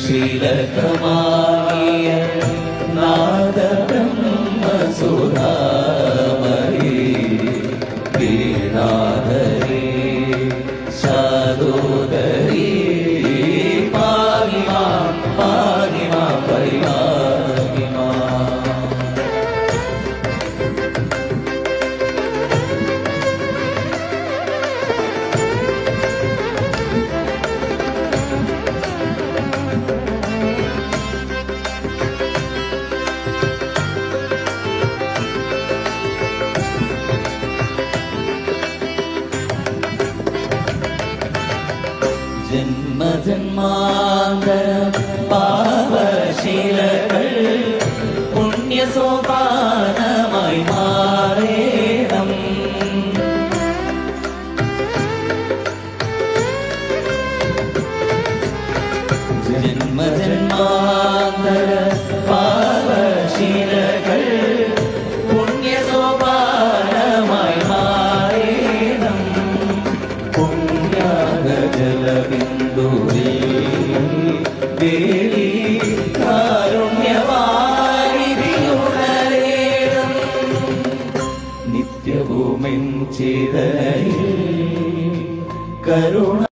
ശ്രീലകമാകിയ നാദബ്രഹ്മസുധാമയേ വീണാധരേ ശാദോദരീ പാഹി മാം പരിപാഹി മാം. ജന്മജന്മാന്തര പാപശീലകൾ പുണ്യസോപാനമായി മാറേണം. ജന്മജന്മാന്തര പാപശീലകൾ പുണ്യസോപാനമായി മാറേണം. പുണ്യാഗജലബിന്ദുവിൽ ദേവി കാരുണ്യവാരിധിയുണരേണം. നിത്യഭൂമിൻ ചേതനയിൽ കരുണ